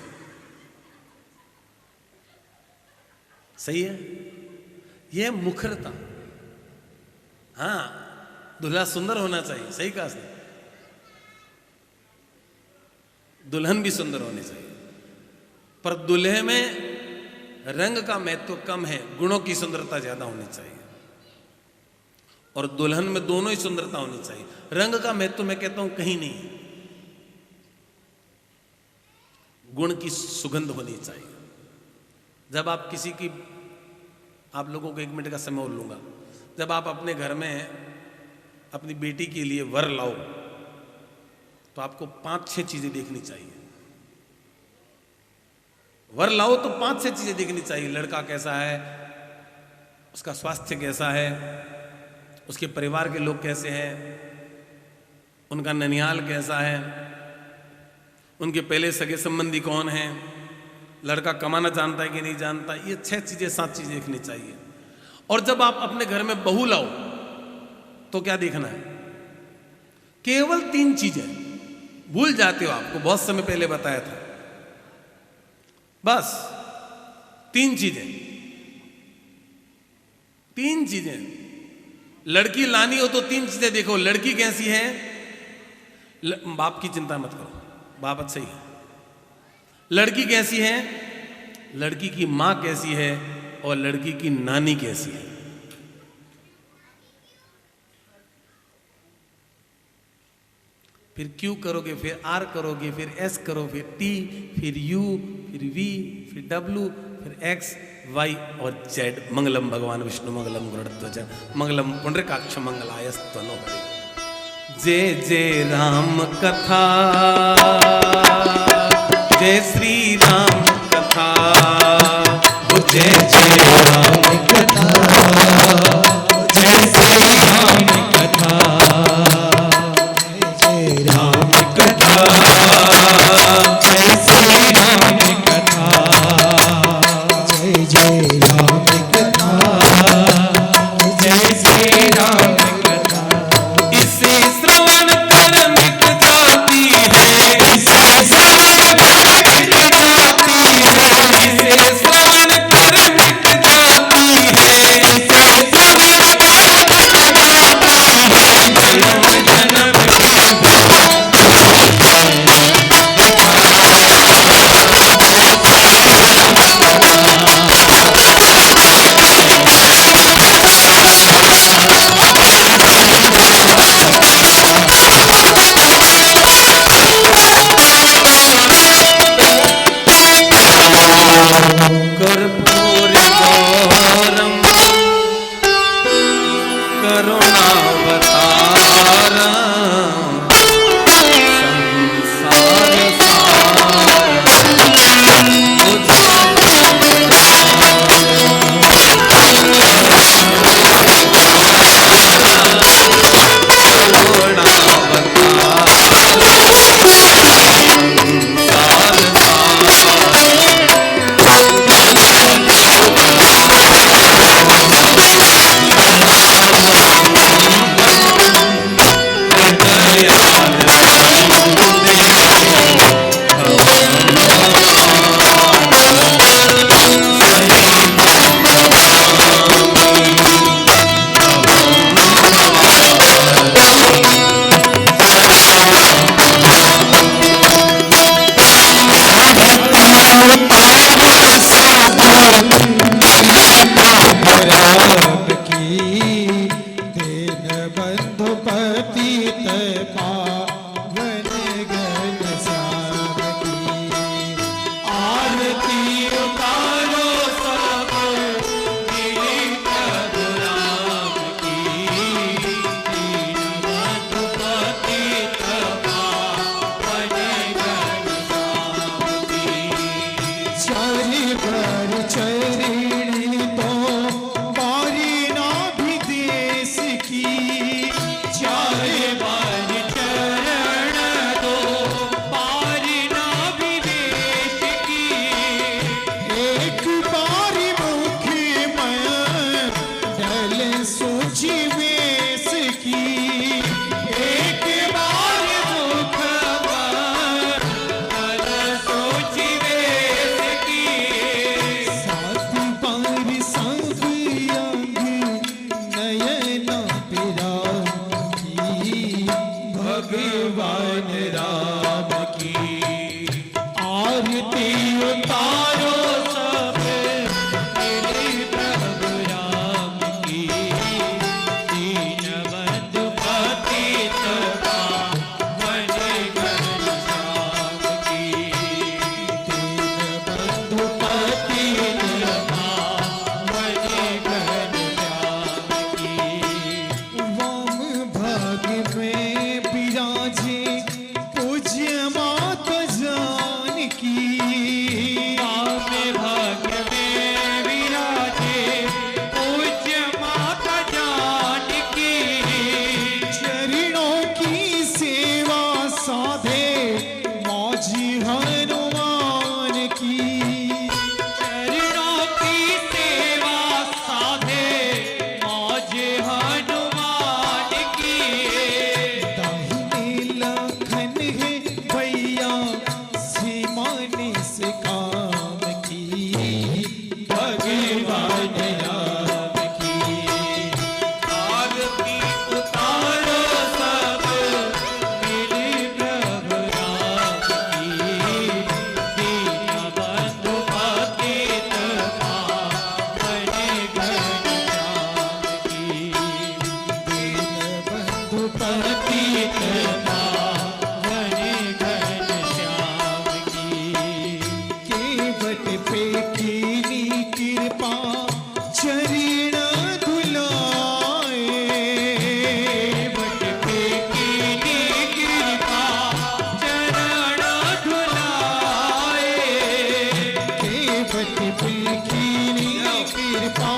सही है। यह मुखरता, हाँ दूल्हा सुंदर होना चाहिए, सही कहा सही, दुल्हन भी सुंदर होनी चाहिए, पर दुल्हे में रंग का महत्व कम है, गुणों की सुंदरता ज्यादा होनी चाहिए। और दुल्हन में दोनों ही सुंदरता होनी चाहिए, रंग का महत्व मैं कहता हूं कहीं नहीं है, गुण की सुगंध होनी चाहिए। जब आप किसी की, आप लोगों को 1 मिनट का समय और लूंगा, जब आप अपने घर में अपनी बेटी के लिए वर लाओ तो आपको 5-6 चीजें देखनी चाहिए। वर लाओ तो 5-6 चीजें देखनी चाहिए। लड़का कैसा है, उसका स्वास्थ्य कैसा है, उसके परिवार के लोग कैसे हैं, उनका ननिहाल कैसा है, उनके पहले सगे संबंधी कौन हैं, लड़का कमाना जानता है कि नहीं जानता, ये 6 चीजें 7 चीजें देखनी चाहिए। और जब आप अपने घर में बहू लाओ तो क्या देखना है, केवल 3 चीजें, भूल जाते हो, आपको बहुत समय पहले बताया था, बस 3 चीजें, 3 चीजें। लड़की लानी हो तो 3 चीजें देखो, लड़की कैसी है, बाप की चिंता मत करो, बाप अच्छा ही है, लड़की कैसी है, लड़की की मां कैसी है, और लड़की की नानी कैसी है। फिर क्यू करोगे, फिर आर करोगे, फिर एस करो, फिर टी, फिर यू, फिर वी, फिर डब्ल्यू, फिर एक्स, वाई और जेड। मंगलम भगवान विष्णु मंगलम गरुड़ध्वज मंगलम पुंडरीकाक्ष मंगलायस्तनो हरे। जय जय राम कथा, जय श्री राम कथा, जय जय राम कथा, जय श्री राम कथा, जय राम कथा, जय श्री राम कथा, जय जय राम कथा, जय श्री राम कथा। इसे श्रवण कर मिट जाती है, इसे श्रवण कर मिट जाती है, इसे श्रवण कर मिट जाती है, इसे श्रवण कर मिट जाती है। जन्म जन्म की कृपा चरण धुलाए बट पे कीनी कृपा चरण धुलाए के बट पे कीनी कृपा